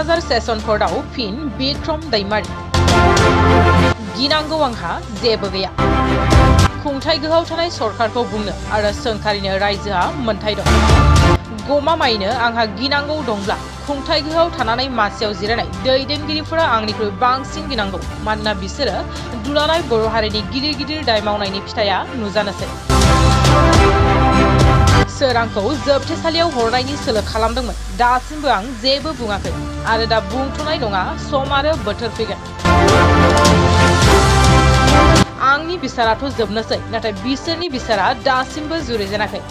Kokrajhar session कर्टआव फिन बिक्रम दैमारी गिनांगौ आंहा जेबो गैया खुंथाय गोहोआव थानाय सरकारखौ बुंनो आरो सोंखारिनो रायजोआ मोन्थाय दं गमामायैनो आंहा गिनांगौ दंब्ला खुंथाय गोहोआव थानानै मासियाव जिरायनाय दैदेनगिरिफोरा आंनिख्रुइ बांसिन गिनांगौ मानोना बिसोरो दुलाराय बर' हारिनि गिदिर गिदिर दाय मावनायनि फिथाइया नुजानोसै सोर आंखौ जोबथेसालियाव हरनायनि सोलो खालामदोंमोन दासिमबो आं जेबो बुङाखै आरो दा बुंथ'नाय नङा सम आरो बोथोर फैगोन आंनि बिसाराथ' जोबनोसै नाथाय बिसोरनि बिसारा दासिमबो जुरिजेनाखै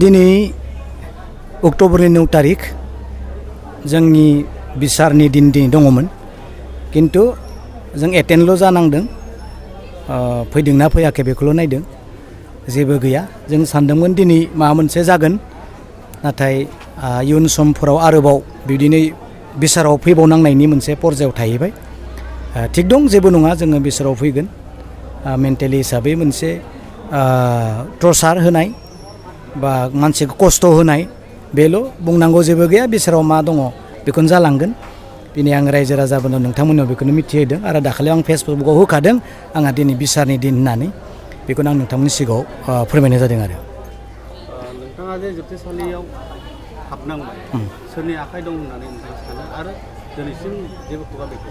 दिनै अक्ट'बरनि 9 तारिख जोंनि बिसारनि दिन दङमोन किन्तु जों एटेन्डल' जानांदों फैदोंना फैयाखै बेखौल' नायदों जेबो गैया जों सानदोंमोन दिनै माबा मोनसे जागोन नाथाय इयुन समफोराव आरोबाव बिदिनो बिसाराव फैबावनांनायनि मोनसे पर्यायाव थाहैबाय थिग दं जेबो नङा जोङो बिसाराव फैगोन मेन्टेलि हिसाबै मोनसे टर्चार होनाय बा मानसिखौ खस्थ' होनाय बेल' बुंनांगौ जेबो गैया बिसाराव मा दङ बेखौनो जालांगोन दिनै आं रायजो राजाफोरनाव नोंथांमोननाव बेखौनो मिथिहोदों आरो दाखालि आं फेसबुकआव होखादों आंहा दिनै बिसारनि दिन होननानै बेखौनो आं नोंथांमोननि सिगाङाव फोरमायनाय जादों आरो नोंथाङा जे जोबथेसालियाव हाबनांबाय सोरनि आखाइ दं होननानै नोंथाङा सानो आरो दिनैसिम जेबो खुगा बेखौ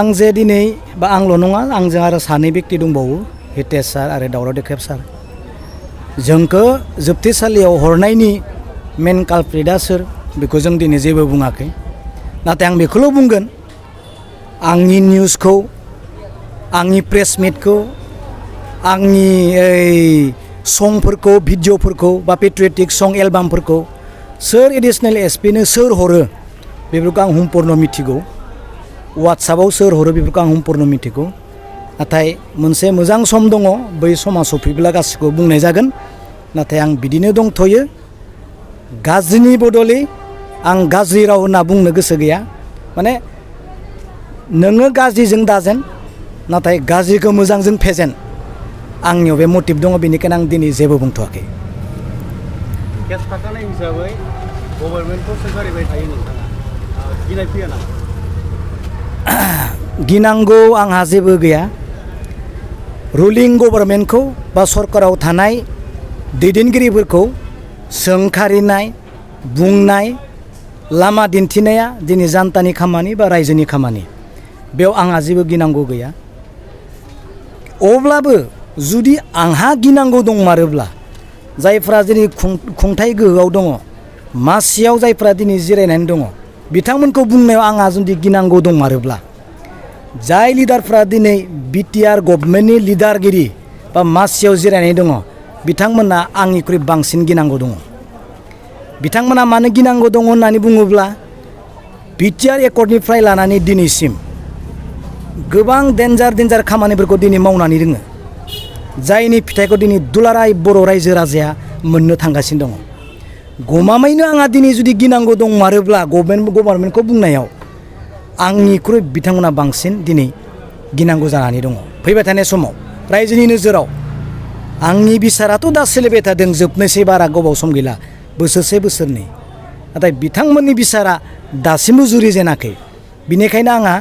आं जे दिनै बा आंल' नङा आंजों आरो सानै बेक्ति दंबावो हितेश सार आरो दावराव देख्रेब सार जोंखौ जोबथेसालियाव हरनायनि मेन कालप्रिटआ सोर बेखौ जों दिनै जेबो बुङाखै नाथाय आं बेखौल' बुंगोन आंनि निउसखौ आंनि प्रेस मिटखौ आंनि संफोरखौ भिडिअफोरखौ बा पेट्रियटिक सं एलबामफोरखौ सोर एडिसनेल एसपिनो सोर हरो बेफोरखौ आं सम्पूर्ण मिथिगौ वाट्सएपआव सोर हरो बेफोरखौ आं सम्पूर्ण मिथिगौ नाथाय मोनसे मोजां सम दङ बै समा सफैब्ला गासिखौबो बुंनाय जागोन नाथाय आं बिदिनो दंथ'यो गाज्रिनि बदलै आं गाज्रि राव होनना बुंनो गोसो गैया माने नोङो गाज्रिजों दाजेन नाथाय गाज्रिखौ मोजांजों फेजेन आंनियाव बे मटिभ दङ बेनिखायनो आं दिनै जेबो बुंथ'वाखै केस थाखानाय हिसाबै गभर्नमेन्टखौ सोंखारिबाय थायो नोंथाङा गिनाय फैया नामा गिनांगौ आंहा जेबो गैया रुलिं गभर्नमेन्टखौ बा सरकाराव थानाय दैदेनगिरिफोरखौ सोंखारिनाय बुंनाय लामा दिन्थिनाया दिनै जानतानि खामानि बा रायजोनि खामानि बेयाव आंहा जेबो गिनांगौ गैया अब्लाबो जुदि आंहा गिनांगौ दंमारोब्ला जायफ्रा दिनै खुंथाय गोहोआव दङ मासियाव जायफ्रा दिनै जिरायनानै दङ बिथांमोनखौ बुंनायाव आंहा जुदि गिनांगौ दंमारोब्ला जाय लिडारफ्रा दिनै बिटिआर गभर्नमेन्टनि लिडारगिरि बा मासियाव जिरायनानै दङ बिथांमोना आंनिख्रुइ बांसिन गिनांगौ दङ बिथांमोना मानो गिनांगौ दङ होननानै बुङोब्ला बिटिआर एकर्डनिफ्राय लानानै दिनैसिम गोबां डेन्जार खामानिफोरखौ दिनै मावनानै दोङो जायनि फिथाइखौ दिनै दुलाराय बर' रायजो राजाया मोननो थांगासिनो दङ गमामायैनो आंहा दिनै जुदि गिनांगौ दंमारोब्ला गभर्नमेन्टखौ बुंनायाव आंनिख्रुइ बिथांमोना बांसिन दिनै गिनांगौ जानानै दङ फैबाय थानाय समाव रायजोनि नोजोराव आंनि बिसाराथ' दा सोलिबाय थादों जोबनोसै बारा गोबाव सम गैला बोसोरसे बोसोरनै नाथाय बिथांमोननि बिसारा दासिमबो जुरिजेनाखै बिनिखायनो आंहा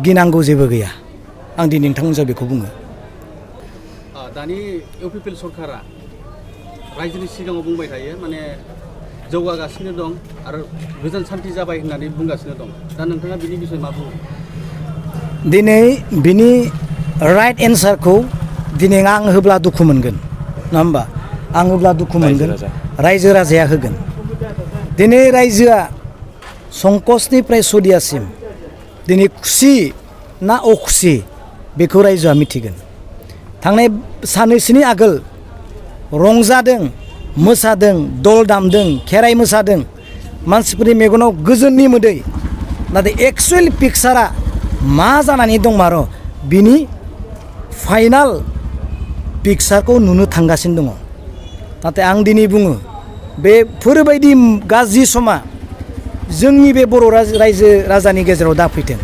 गिनांगौ जेबो गैया आं दिनै नोंथांमोनजों बेखौ बुङो दानि इउपिपिएल सरकारा रायजोनि सिगाङाव बुंबाय थायो माने जौगागासिनो दं आरो गोजोन सान्थि जाबाय होननानै बुंगासिनो दं दा नोंथाङा बिनि बिषय मा बुङो दिनै बिनि राइट एन्सारखौ दिनै आं होब्ला दुखु मोनगोन नङा होमबा आं होब्ला दुखु मोनगोन रायजो राजाया होगोन दिनै रायजोआ संकसनिफ्राय सदियासिम दिनै खुसि ना अखुसि बेखौ रायजोआ मिथिगोन थांनाय साननैसोनि आगोल रंजादों मोसादों दल दामदों खेराइ मोसादों मानसिफोरनि मेगनाव गोजोननि मोदै नाथाय एक्सुवेल पिक्सारा मा जानानै दंमार' बिनि फाइनाल पिक्सारखौ नुनो थांगासिनो दङ नाथाय आं दिनै बुङो बेफोरबायदि गाज्रि समा जोंनि बे बर' रायजो राजानि गेजेराव दा फैथों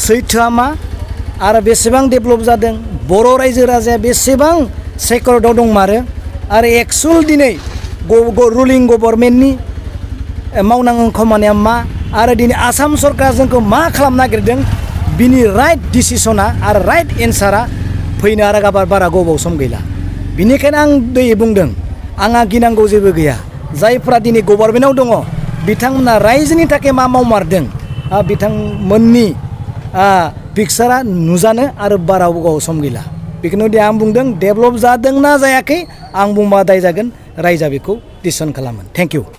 सैथोआ मा आरो बेसेबां डेभेलप जादों बर' रायजो राजाया बेसेबां सेक्युरिटियाव दंमारो आरो एक्सुअल दिनै रुलिं गभर्नमेन्टनि मावनांगौ खामानिया मा आरो दिनै आसाम सरकारा जोंखौ मा खालामनो नागिरदों बिनि राइट डिसिसना आरो राइट एन्सारा फैनो आरो बारा गोबाव सम गैला बिनिखायनो आं दै बुंदों आंहा गिनांगौ जेबो गैया जायफ्रा दिनै गभर्नमेन्टआव दङ बिथांमोना रायजोनि थाखाय मा मावमारदों बिथांमोननि पिक्सारा नुजानो आरो बारा गोबाव सम गैला बेखौनो आं बुंदों डेभेलप जादोंना जायाखै आं बुंबा दाय जागोन रायजोआ बेखौ डिसिसन खालामो थेंक इउ